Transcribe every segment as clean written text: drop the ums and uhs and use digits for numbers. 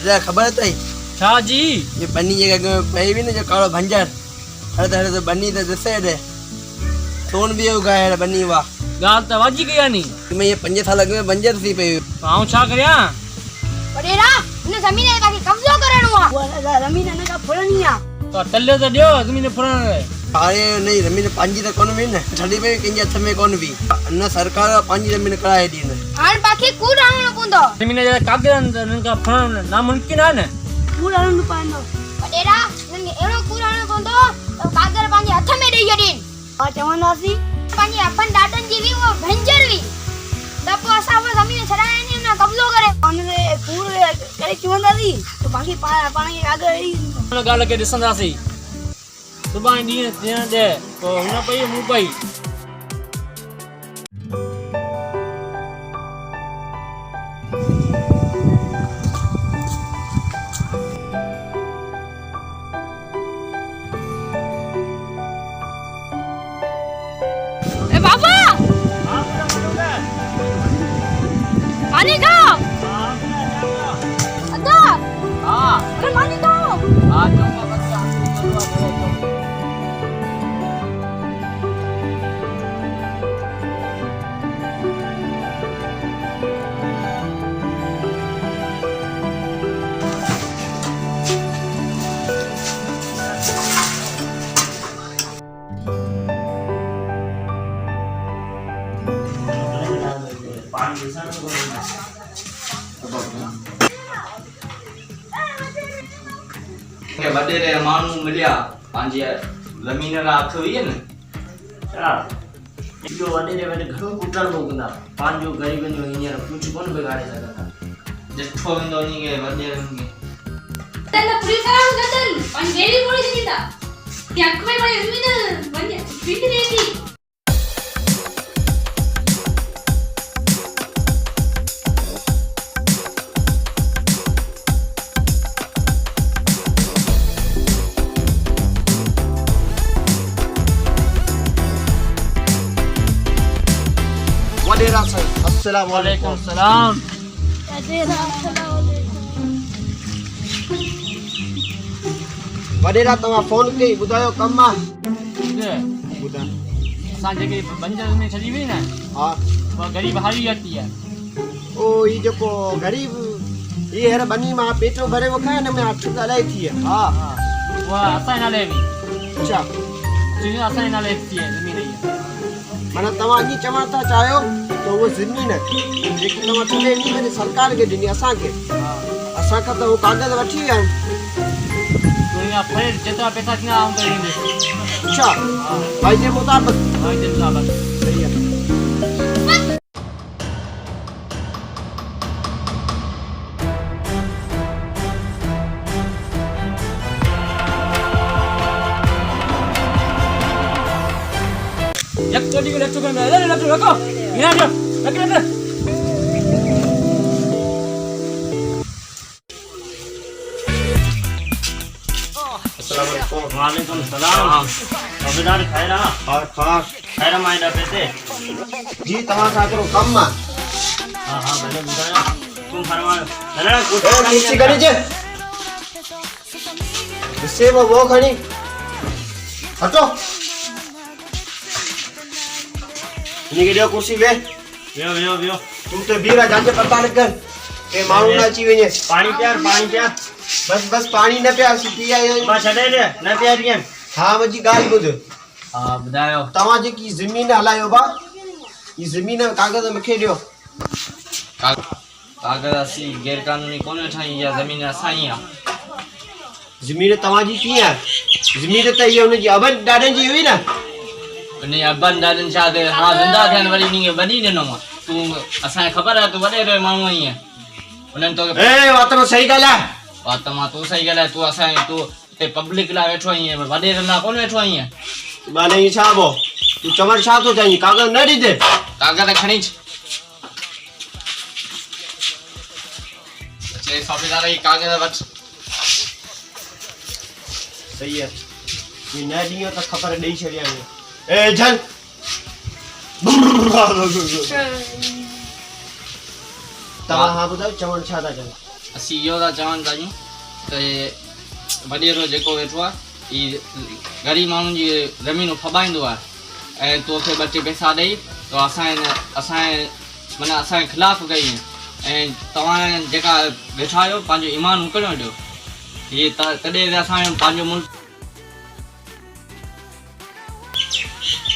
बटरा खबर है हाँ जी ये बनी जगह पे भी ना जो कालो भंजर हर तो बनी तो दसे दे सोन भी उगा है बनी वाह गाल तो वाजी गया नहीं मैं ये 5 साल अगे बंजर थी पे आऊं छा करया बडेरा ने जमीन है बाकी कब्जो करणो आ वो जमीन ने का फुलनी आ तो तल्ले तो दियो जमीन फुरण अरे नहीं जमीन पांजी तो कोन में न ठडी पे किंज हथ में कोन भी न सरकार पांजी जमीन कराए दी न हां बाकी कूड़ आणो पुंदो जमीन जे कागरन का फुरण नामुमकिन है न कूड़ आणो पानो बडेरा ने एनो कूड़ आणो पुंदो तो कागर पांजी हथ में दई जडीन आ चवंदासी पांजी अपन डाटन जीवी वो भंजर वी दपो असा वो जमीन छडाए नी ना कब्जो करे अने कूड़ करे चवंदासी तो बाकी पाणी कागर गाल के दिसंदासी सुबह दी देन दे तो हुन पई मु पई ए बाबा पानी का अदा हां अरे पानी का हां चंगा बच्चा के वडेरे मानू मिलिया पांजी जमीन रा अथई न छा इहो वडेरे वडे घणो कुटण मोगंदा पांजो गरीबन जो हींअर कुछ कोन बिगाड़े सघंदा जठो वेंदो नी के वडेरे नी तन्ना पूरी तरह गदन पण गेली बोली दीता त्या अक्मे बाई जमीन म्हणजे पीट देती वडेरा सर अस्सलाम वालेकुम सलाम बडेरा अस्सलाम वडेरा तवा फोन कई बुधायो कम्मा ये बुधा असां जेके बंजर में छड़ी हुई न हां वो गरीब हारी आती है ओ ई जको गरीब ये हर बनी मा पेटो भरे वो खाए न मैं अठ गलाई थी हां वो असां नाले भी अच्छा जी असां नाले थी जमीन है माना तवा जी चवण था चाहो तो वो जमीन जेकी तवा छडे नी मैंने सरकार के दिनी असा के असा का तो वो कागज वठी विया तो या फिर जितना पैसा किना आऊं करेंगे अच्छा भाई जे मुताबिक हां दिन साहब सही है एक चोटी को लेफ्ट में ले लेफ्ट रखो यहां जो रख अस्सलाम वालेकुम वालेकुम सलाम अबदार खैरा और खास खैरा माइदा पेते जी तवा सा करो कम मा हां हां भले बुधाया तुम फरमायो अरे कुछ ए नीचे करी जे इससे वो खड़ी हटो नी के कुर्सी वे वियो तुम तो बीरा जांजे पता न कर ए मारू ना ची वेने पानी प्यार बस पानी न पिया सी आयो बस छडे दे न प्यार दियन हां मजी गाल बुध हां बुधायो तवा जे की जमीन हलायो बा ई जमीन कागज मखे दियो कागज असी गैर कानूनी कोने ठाई या जमीन असाई आ जमीन तवा जी की है जमीन त ये उन जी अबन डाडन जी हुई ना ने अबन दादन शादे हां जिंदा थियन वरी नी वडी देनो तू असा खबर है तू वडे रे मानू आई है उनन तो ए बात में सही गला बात मा तू सही गला तू असा तू ते पब्लिक ला बैठो आई है वडे ला कोन बैठो आई है माने ई छाबो तू चमर छा तो जाई कागज न दी दे कागज खणी चे सौदेदार ई कागज वठ सही है ये न दियो तो खबर दई छरिया ए जल तवा हां बुधायो चमन छा दा जल असीं इहो था चवनि था त वॾेरो जेको वेठो आहे ई ग़रीब माण्हुनि जी ज़मीनूं फॿाईंदो आहे ऐं तोखे ॿ टे पैसा ॾेई त असांजे माना असांजे ख़िलाफ़ु कई ऐं तव्हां जेका वेठा आहियो पंहिंजो ईमान उकड़ियो ॾियो हीअ तॾहिं असांजो पंहिंजो मुल्क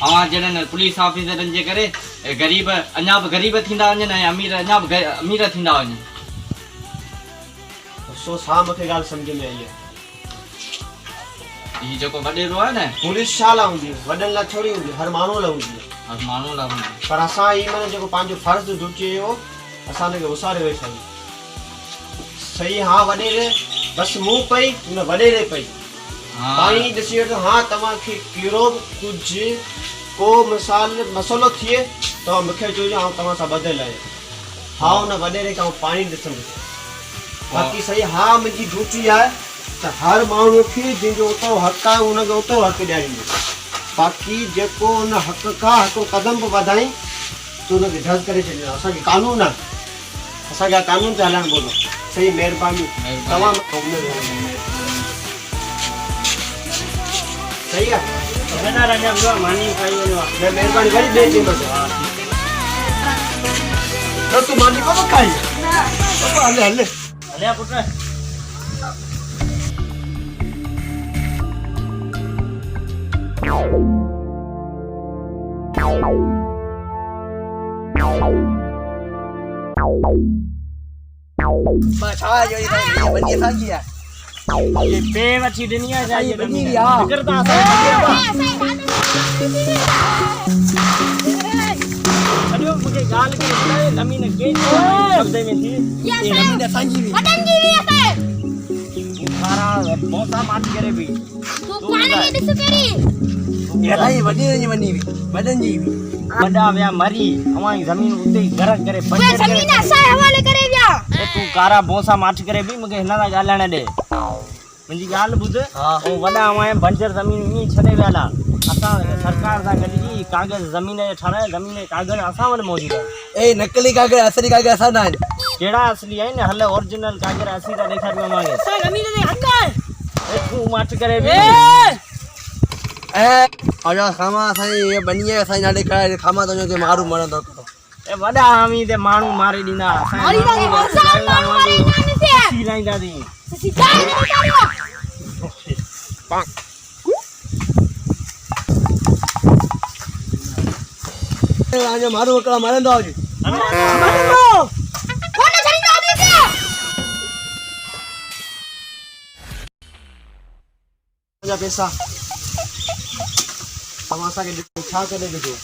अवां जॾहिं पुलिस ऑफिसरनि जे करे ग़रीब अञा बि ग़रीब थींदा वञनि ऐं अमीर अञा बि अमीर थींदा वञनि। सो सा मूंखे ॻाल्हि सम्झ में आई आहे। हीउ जेको वॾेरो आहे न पुलिस छा लाइ हूंदी वॾनि लाइ थोरी हूंदी हर माण्हू लाइ हूंदी हर माण्हू लाइ हूंदी पर असां ई माना जेको पंहिंजो फर्ज़ु ॾुची वियो असां हुनखे उसारे वेठा आहियूं। सही हा वॾेरे बसि मूं पई हुन वॾेरे पई पाणी ॾिसी वठो। हा तव्हांखे कहिड़ो बि कुझु को मसइलो थिए तव्हां मूंखे चइजो आउं तव्हां सां ॿधियलु आहियां। हा हुन वॾेरे खां पाणी ॾिसंदुसि। बाक़ी सही हा मुंहिंजी ड्यूटी आहे त हर माण्हूअ खे जंहिंजो उतो हक़ आहे हुनखे उतो हक़ ॾियारींदो। बाक़ी जेको हुन हक़ खां हिकिड़ो क़दम बि वधाई त हुनखे ढस करे छॾींदो। असांखे कानून आहे असांखे कानून ते हलणु पवंदो। सही महिरबानी तव्हां सही आहे महिरबानी वरी ॿिए ॾींहुं तूं मानी कोन खाई हले हले हलिया पुट ये पे वठी ॾिनी आहे छा? निकिरता अॼो मूंखे ॻाल्हि खे ॿुधाए ज़मीन केतिरी कब्ज़े में थी? ज़मीन असांजी हुई असांजे खारा मौसा माटी करे बि तूं पाणी में ॾिस पहिरीं वॾा विया मरी अवां ज़मीन उते ई गरक करे उहे ज़मीन असां हवाले करे विया। तूं कारा भोसा माठी करे बि मूंखे हिन सां ॻाल्हाइण ॾे। मुंहिंजी ॻाल्हि ॿुध ऐं वॾा अवां बंजर ज़मीन ईअं छॾे वियल आहे। असां सरकार सां गॾिजी कागज़ ज़मीन जे ठाराए ज़मीन जे कागज़ असां वटि मौजूदु आहे। नकली कागज़ असली कागज़ असां न आहिनि। कहिड़ा असली आहिनि हल ओरिजिनल कागज़ असली था ॾेखारियो असांखे। ज़मीन ते हक़ आहे। तूं माठ करे बि खामा असांजी बनी आहे असांजे नाले कराए खामा तुंहिंजो माण्हू मरंदो। ए वॾा हामी ते माण्हू मारे ॾींदा माण्हू हिकिड़ा मरंदो हुजे पैसा तव्हां असांखे छा करे ॾिजो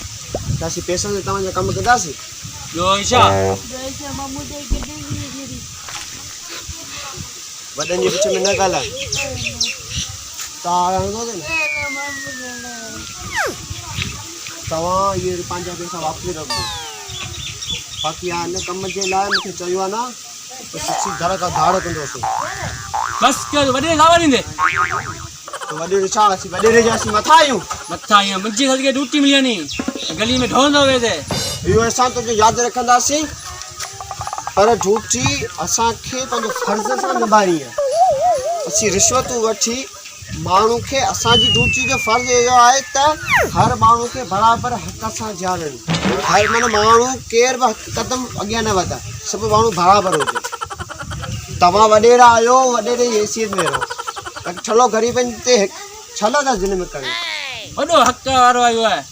त असीं पैसनि ते तव्हांजा कमु कंदासीं। ॿियो छा वॾनि जे विच में न ॻाल्हाए तव्हां इहे पंहिंजा पैसा वापसि रखो। बाक़ी हा हिन कम जे लाइ मूंखे चयो आहे न त सची घर खां धाड़ कंदोसीं। बस कर वॾे लावा ॾींदे वॾेरे छा असीं वॾेरे जा असीं मथां आहियूं मथां आहियां मुंहिंजी सॼी ड्यूटी मिली वञे गली में ढोंदो वेंदे इहो असां तुंहिंजो यादि रखंदासीं पर ड्यूटी असांखे पंहिंजो फर्ज़ सां निभाइणी आहे। असीं रिश्वतूं वठी माण्हू खे असांजी ड्यूटी जो फर्ज़ इहो आहे त हर माण्हू खे बराबरि हक़ सां ॼाणनि। हर माना माण्हू केर बि क़दम अॻियां न वधाए सभु माण्हू बराबरि हुजे। तव्हां वॾेरा आहियो वॾेरे जी हैसियत में रहो। छलो ग़रीबनि ते छलो था ज़ुल्म कयो। वॾो हक़ वारो आयो आहे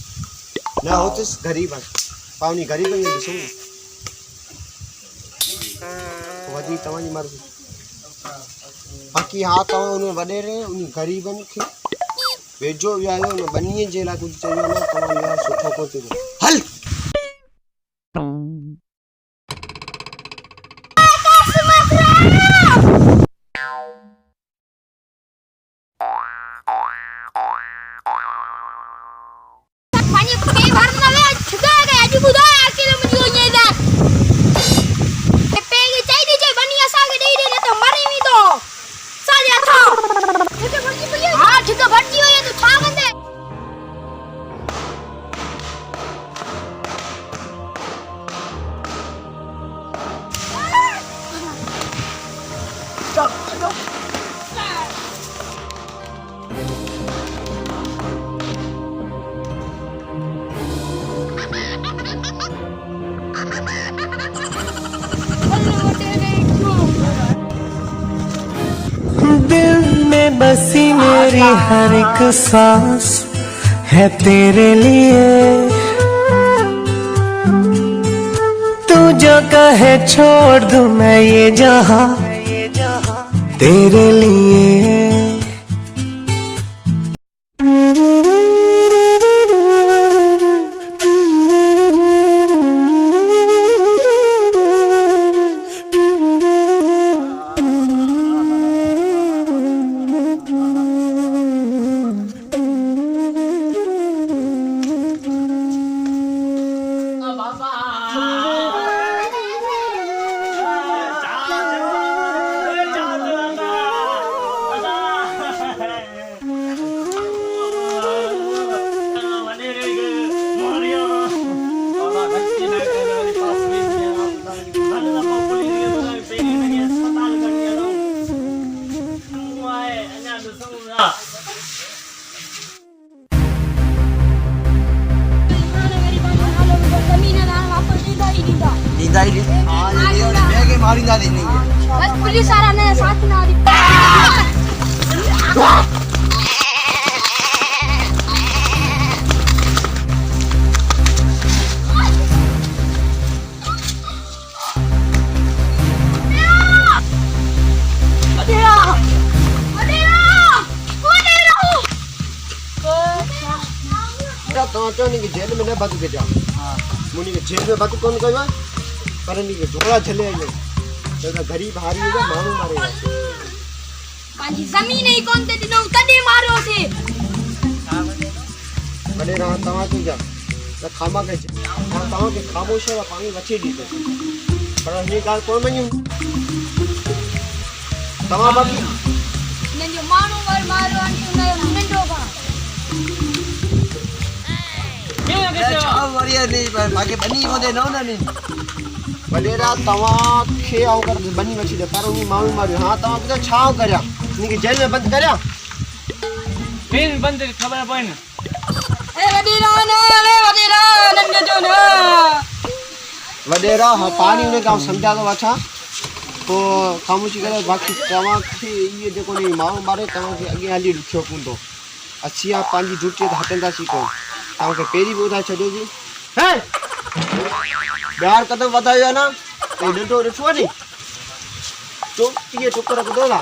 न हो त ग़रीब आहे पाण उन ग़रीबनि खे ॾिसो वधी तव्हांजी मर्ज़ी। बाक़ी हा तव्हां उन वॾेरे उन ग़रीबनि खे वेझो विहारियो उन बनीअ जे लाइ कुझु चयो न तव्हां इहा सुठो कोन थियो हल बसी मेरी हर एक सांस है तेरे लिए, तू जो कहे छोड़ दूं मैं ये जहां तेरे लिए। नींदा ही हाँ ये ले के मारी ना देनी बस पुलिस आ रहा है साथ में आ रही। तो नहीं जेल में न बच के जा मुनी के जेल में बच कौन कहियो पर नहीं के झोला चले आइए तो गरीब हारी है मानू मारेगा पांजी जमीन ही कौन ते दिनो तडे मारो थे बड़े रहा तवा तू जा तो खामा के तवा के खामोश है पानी बची दी तो पर ये गाल कौन मन्यू तवा बाकी ने जो मानो वर मारो अंतु ने नंडो का वरिया नहीं बाकी बनी होदे न नहीं बडेरा तवा खे आउ कर बनी मछी दे पर उनी माऊ मारियो हां तवा के छाव करया नी के जेल में बंद करया फिर बंद खबर पड़न ए वडीरा नंगे जो ना वडेरा हां पानी ने गांव समझा दो अच्छा तो खामोशी करे बाकी तवा के ये देखो नहीं माऊ मारे तवा के आगे हाली रुखियो कुंदो अच्छी आ पांजी झूठी हटंदा सीको तवा के पेरी बोधा छडो जी है यार कदम बतायो ना तो डंडो रखो नहीं तो ये टुकड़ा रख दो ना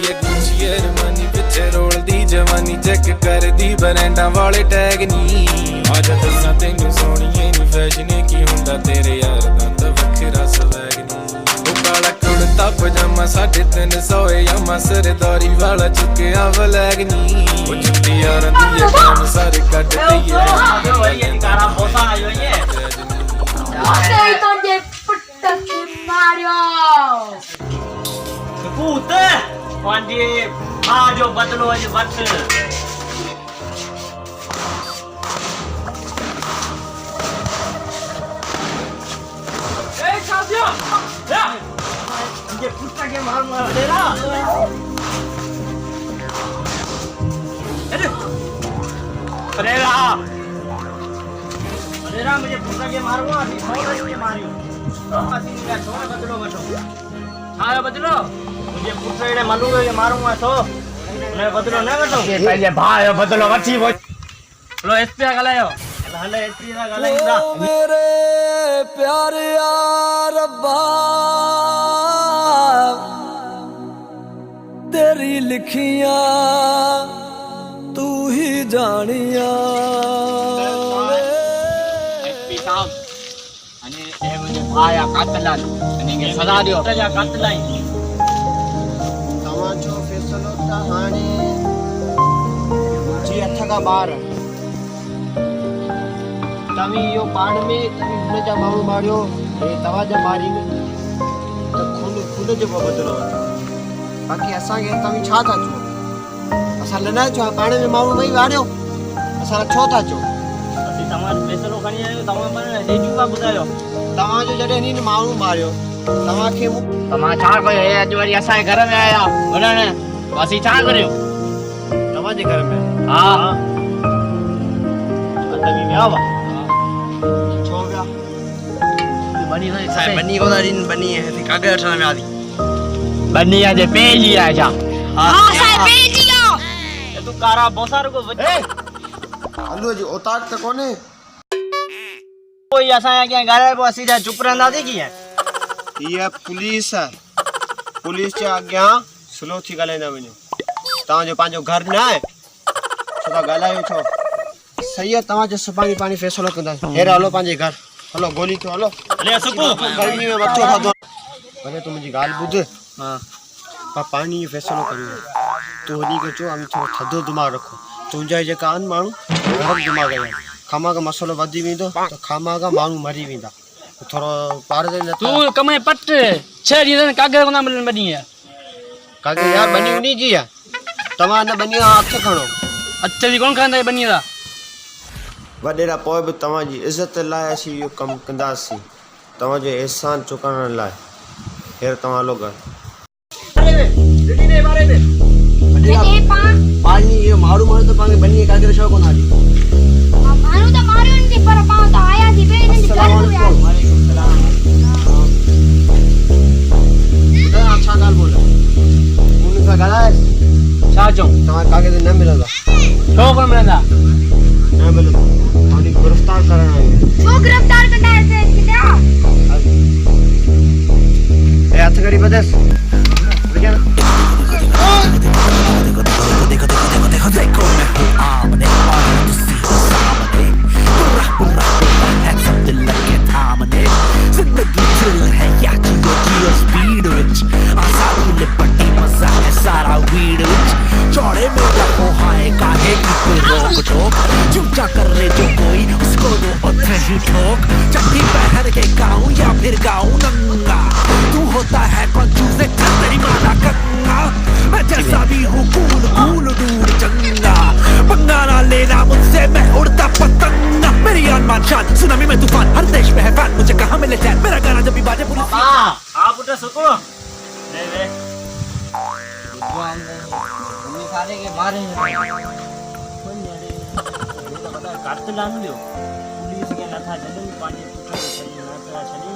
ये गुच्छी मनी पिछे रोल दी जवानी चेक कर दी बरंडा वाले टैग नी आज दसा तेनू सोहणीए नी फैशन की हुंदा तेरे यार दा तां वखरा स्वैग नी काला कुर्ता पजामा 350 यामा सरदारी वाला चुकिया वलैग नी ओ जुत्ती यार दी काम सारे कट दईए कारा बोसा आयो ये अरे तो ये पुट्टा के मारो कूत पांजी आ जो बदलो आज बच ए साथियों ये पुट्टा के मार देना अरे मुझे पुट्टा के मारूंगा अभी बहुत के मारियो अभी क्या छोड़ बदलो हाँ बदलो मुझे पुट्टे ने मलूंगा ये मारूंगा तो मैं बदलो ना बदलो पहले भाई बदलो अच्छी वो लो एसपी गलायो हले एसपी ना गलाइंदा मेरे प्यारे यार रब्बा तेरी लिखियां तू ही जानिया एसपी साहब અને એ મને ભાયા કાતલાલ અને કે સદા દિયો સજા કાતલાઈ तवा जो फैसलो ता हाने जी अथ का बार तमी यो पाड़ में तमी हुन जा माण्हू मारियो हे तवा जा मारी में त खून जो बदलो बाकी असा के तमी छा था जो असा लना जो पाड़ में माण्हू वही वारियो असा छो था जो असी तमार फैसलो खणी आयो तमा पर रेजूवा बुधायो तवा जो जडे नी माण्हू मारियो तवा के तमा छा कयो ए अज वरी असा घर में आया उन्होंने असी छा करियो तवा जे घर में हां तमी में आवा छो गया बनी तो साईं बनी को दादी बनी है थी कागज अठण में आदी बनी जे पेजी आ जा हाँ साईं पेजी आओ तू कारा बोसार को हलो जी औताक त कोने कोई असा के घरे पो सीधा चुप रहंदा थी की ये पुलिस है पुलिस जे अॻियां स्लो थी ॻाल्हाईंदा वञो तव्हांजो पंहिंजो घर न आहे छो था ॻाल्हायो छो सही आहे तव्हांजो सुभाणे पाणी फ़ैसिलो कंदासीं हेर हलो पंहिंजे घर हलो गोली थो हलो ले सुकू गर्मी में मथो खाधो भले तूं मुंहिंजी ॻाल्हि ॿुध पर पाणी जो फ़ैसिलो करियो तूं वञी करे चओ हामी थोरो थधो दिमाग़ रखो तुंहिंजा जेका आहिनि माण्हू गरम दिमाग़ जा खामाग मसालो वधी वेंदो त खामाग माण्हू मरी वेंदा थोरो पार ते न तू कमे पट 6 ॾींहं कागज कोन मिलन बनी है काके यार बनी उनी जी आहे तव्हां न बनी हथ खणो अच्छा जी कोन खांदा बनी दा वॾेरा पोइ बि तव्हांजी इज़त लाइ असीं इहो कमु कंदासीं तव्हांजो एहसान चुकाइण लाइ हींअर तव्हां हलो घर अरे पानी ये मारू मारू तो पानी बनी है कागज शो को ना दी मारू तो मारू इनके पर पाँव तो आया थी बे इनके घर को यार वालेकुम सलाम अच्छा ॻाल्हि बोल उन सां ॻाल्हाए छा चऊं तव्हां कागज न मिलंदा छो कोन मिलंदा न मिलंदा पाणी गिरफ़्तार करण आहियूं छो गिरफ्तार करना है से किया ए हथ करी बदस भैया चौड़े में रखो हाय काहे की कोई रोक टोक चुपचाप कर ले जो कोई उसको दो पत्थर ही ठोक चड्डी पहन के गाऊं या फिर गाऊं नंगा तू होता है कंजूस तेरी माला कंगा मैं जैसा भी हूँ कूल कूल दूर चंगा पंगा ना लेना मुझसे मैं उड़ता पतंगा मेरी आन शान सुनामी में तूफान हर देश में है फैन मुझे कहाँ मिले चैन मेरा गाना जब भी बाजे पुलिस आप उठे सुको ले ले पुलिस वाले के मारे कातलान लियो पुलिस के नथा जलन पानी पुठा चली नथा चली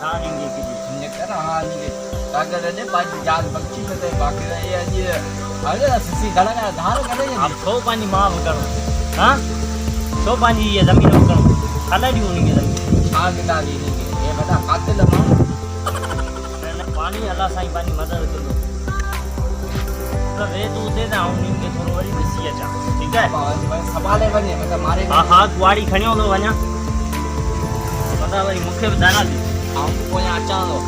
थानेंगे की ने कर हां ने कागज ने पांच जाल बच्ची में ते बाकी रहे ये अरे सिसी गला का धार करे आप सो पानी माफ करो हां सो पानी ये जमीन में करो खाला दी होनी के जमीन आग डाली नहीं ये बता कातिल मां पानी अल्लाह साईं पानी मदद करो तो वे तू दे ना उन के थोरो वरी दिसी अचा ठीक है सवाले बने मतलब मारे हां कुआड़ी खणियो लो वना पता वरी मुखे दाना दी आऊं पोया अचां तो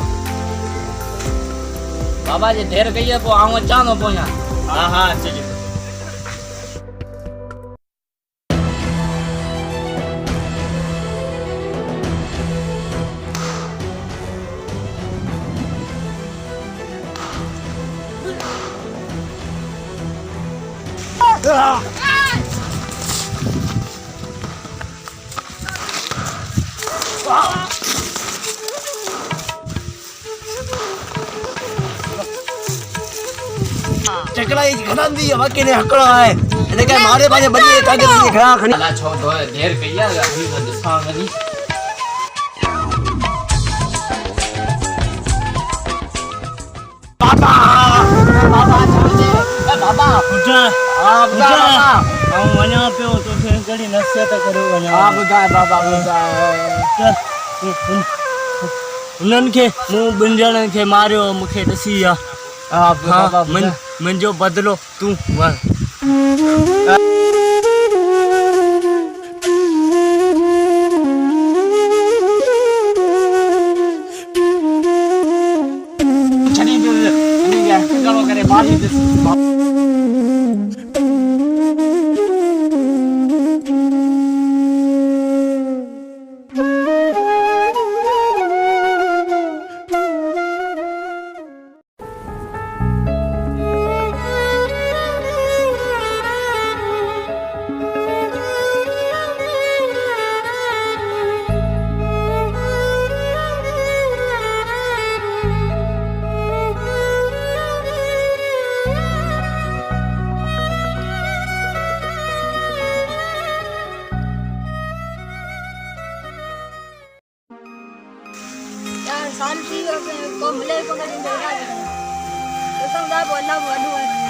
बाबा जी देर गई है पो आऊं अचां तो पोया हां चलिए चकला ये खनन दी अब के ने हकड़ा है इने के मारे बाजे बनी है कागज ये खड़ा खनी अला छो दो देर गई है अभी तो दिखा गनी बाबा बाबा छोड़े बाबा उठा आप उठा हम वना पे तो फिर गड़ी नसीहत करो वना आप उठा बाबा उठा उन्हनि खे मूं ॿिनि ॼणनि खे मारियो मूंखे ॾसी विया मुंहिंजो बदिलो तूं वण छॾी पियो करे मारी को नहीं देगा तो समझा बोलना बोलू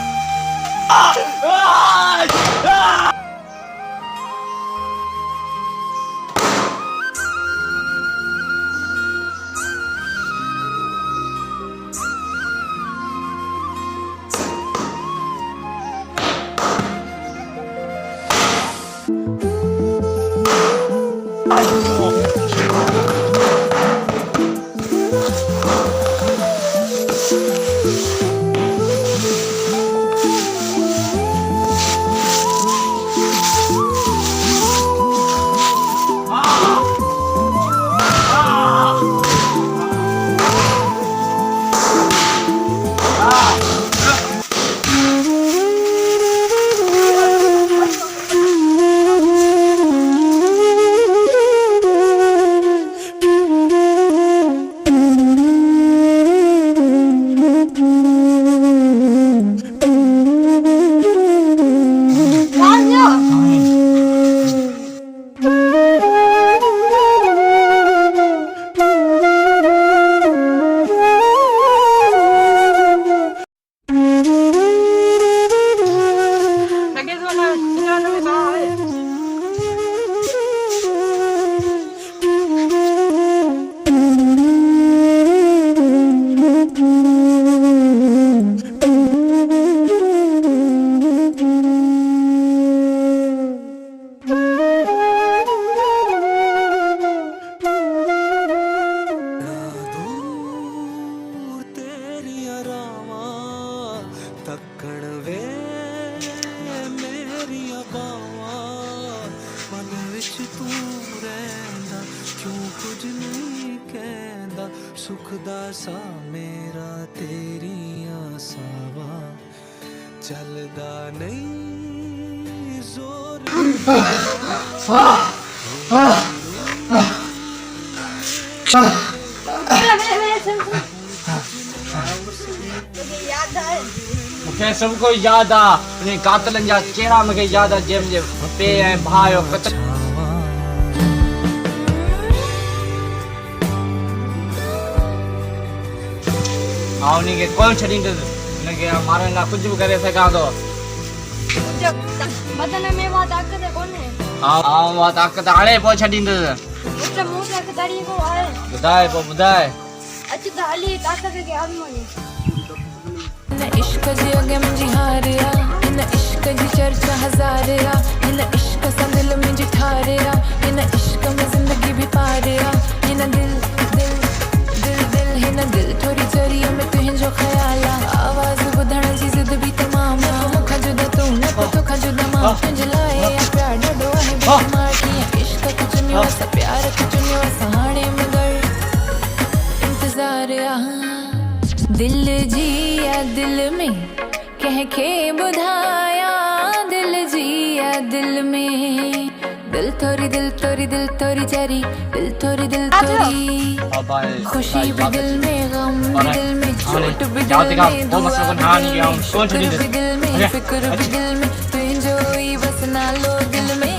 सुखदा सा मेरा तेरी आसावा चलदा नहीं जोर मूंखे सभु कुझु यादि आहे उन कातलनि जा चेहरा मूंखे यादि आहे जंहिंजे पे ऐं भाउ जो कतल आउं उनखे कोन छॾींदुसि उनखे मारण लाइ कुझु बि करे सघां थो बदन में वो ताकत कोने आउं उहा ताक़त हाणे पोइ छॾींदुसि मुझे मुंह तक तरीको है ॿुधाए पोइ ॿुधाए अच्छी ताली ताकत के आदमी न इश्क जी अगे मुंहिंजी हारिया हिन इश्क जी चर्चा हज़ारिया हिन इश्क सां दिल मुंहिंजी ठारिया हिन इश्क में ज़िंदगी बि पारिया हिन दिल दिल दिल दिल हिन दिल थोरी ज़रिए में तुंहिंजो ख़्याल आहे आवाज़ ॿुधण जी ज़िद बि तमामु आहे मूंखां जुदा तूं न पोइ तोखां जुदा मां तुंहिंजे लाइ प्यार ॾाढो आहे बेशुमार कीअं इश्क खे चुनियो असां प्यार खे चुनियो असां हाणे मगर इंतज़ार आहे दिल जी या दिल में कह के बुधाया दिल जी या दिल में दिल थोरी जरी दिल थोरी खुशी भी दिल में गम भी दिल में चोट भी दिल में दुआ भी दिल में फिक्र भी दिल में तुझो ही बस ना लो दिल में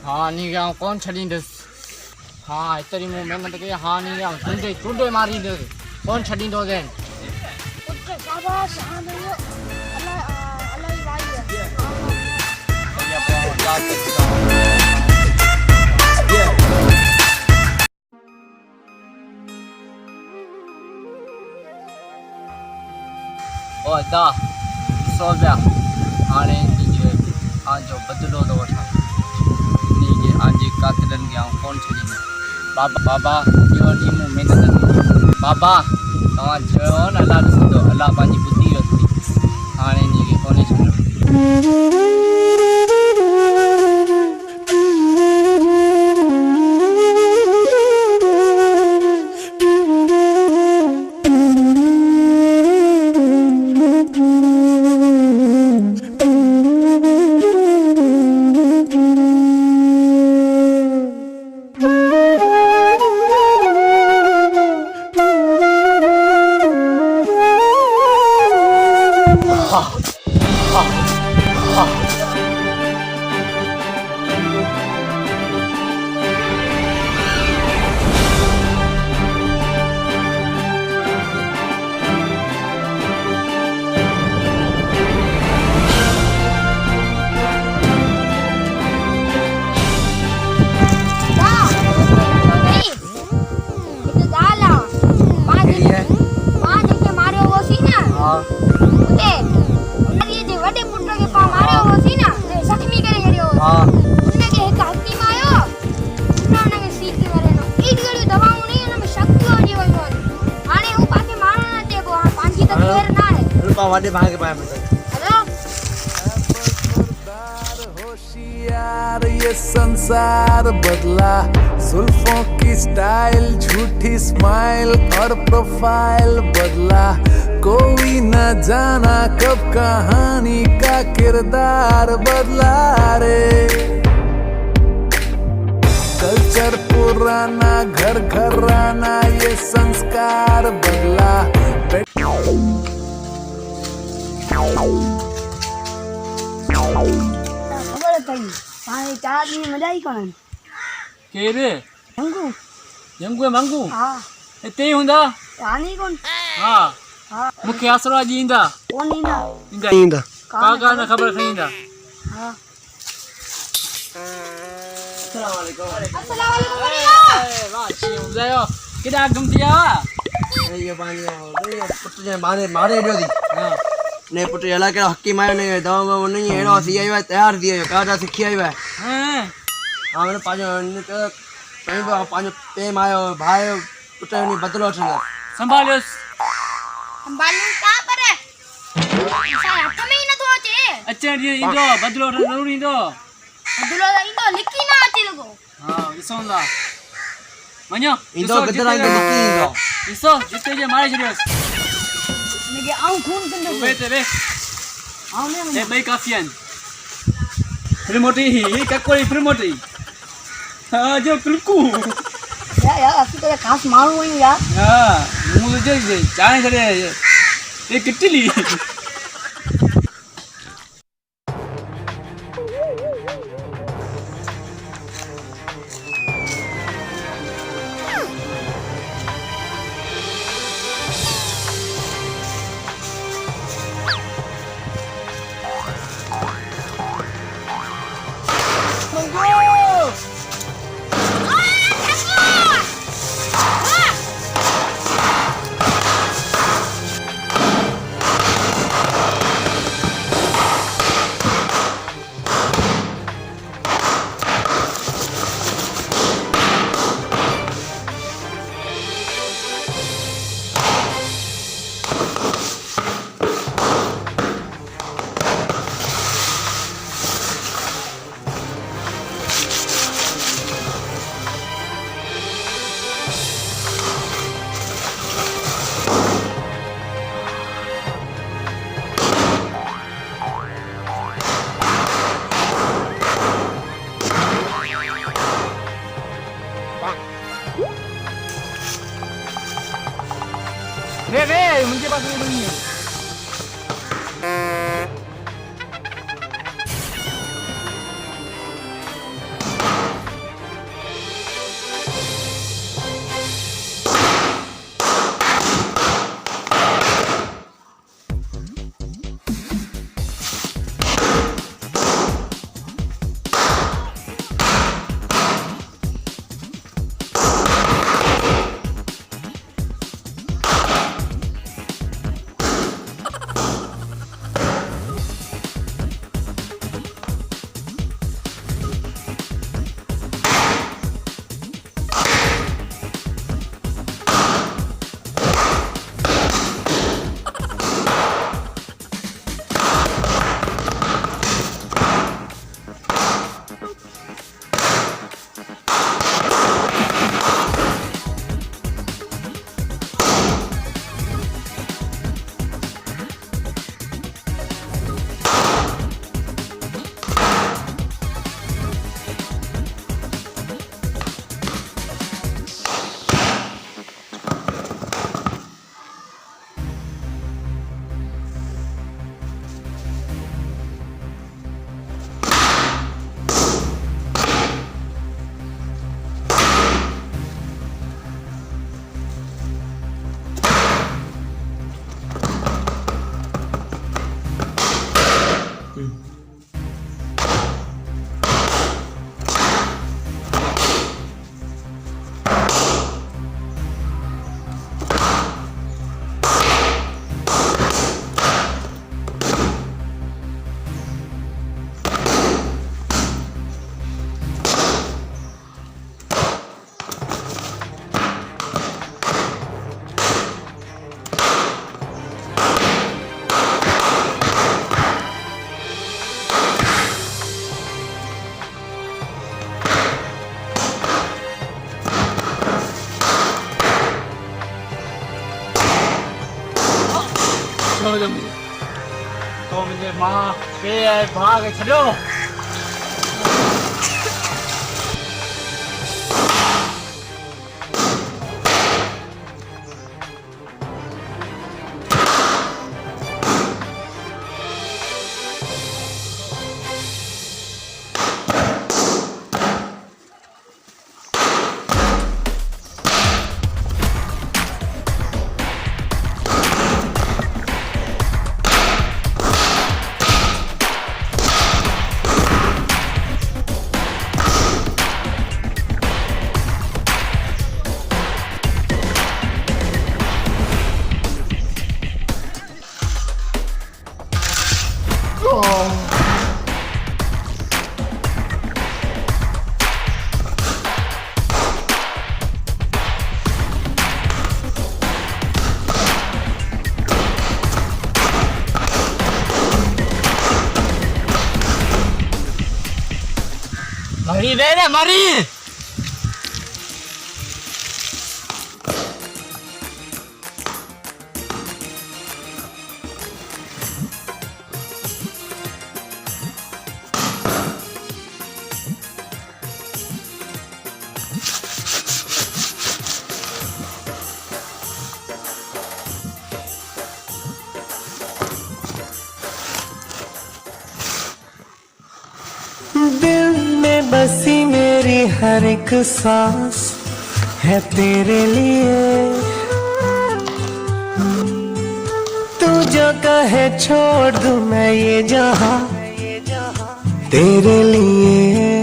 हाँ नी गाँव कौन छॾींदुसि हाँ एतिरी मूं महिनत कई हाँ नी गाँव टुंडे मारींदुसि कौन छॾींदोसि पुट शाबाश हां ॾियो अलाही भाई ओ अदा ॾिसो पिया हाणे जो बदिलो थो वठां इनजे आजे कातिलनि खे आउं कोन छॾींदुसि बाबा इहो ॾींहुं मूं महिनत कई बाबा तव्हां चयो न अलाह ॾिसंदो अलाह पंहिंजी बुद्धि वरिती हाणे इनखे कोन्हे छॾियो वादे भाग के पाया बेटा होशियार ये संसार बदला जुल्फों की स्टाइल झूठी स्माइल और प्रोफाइल बदला कोई न जाना कब कहानी का किरदार बदला रे कल्चर पुराना घर घराना ये संस्कार बदला खबर पई हाणे 4 ॾींहं मज़ा ई कोन केरु जंगू मंगू हा हिते ई हूंदा हाणे कोन हा हा मूंखे आसरो अॼु ईंदा कोन ईंदा ईंदा काका न ख़बर खणी ईंदा हा वाह ॿुधायो केॾा गुम थी विया ये पानी पुट जे मारे ॾियो थी ने पुट अला कहिड़ो हकीम आयो ने दवा ववा नहीं अहिड़ो थी आयो आहे तयारु थी वियो काॾा सिखी आयो आहे हा हुन पंहिंजो प्रेम आयो भाई पुट जो बदिलो वठंदा संभालियोसि संभालूं का पर असां हथ में ई नथो अचे अचण ॾींहुं ईंदो बदिलो वठण ज़रूरु ईंदो बदिलो त ईंदो लिकी न अचे लॻो हा ॾिसूं था वञो ईंदो बदिला ईंदो लिकी ईंदो ॾिसो जिते जे मारे छॾियोसि इनखे आऊं खून कंदो वे ते वे आऊं ने हे ॿई काफ़ी आहिनि फ्रिमोटी ककोड़ी फ्रिमोटी हा जो कुलकू यार असीं त ख़ासि माण्हू आहियूं यार हा मूं जे चांहि छॾे हे किटली वे मुझे पास में नहीं है थोरो जो तो मुंहिंजे मां पे ऐं भाउ खे छॾियो मरी दे रे मरी दिल में बसी मेरी हर एक सांस है तेरे लिए, तू जो कहे छोड़ दूं मैं ये जहां तेरे लिए।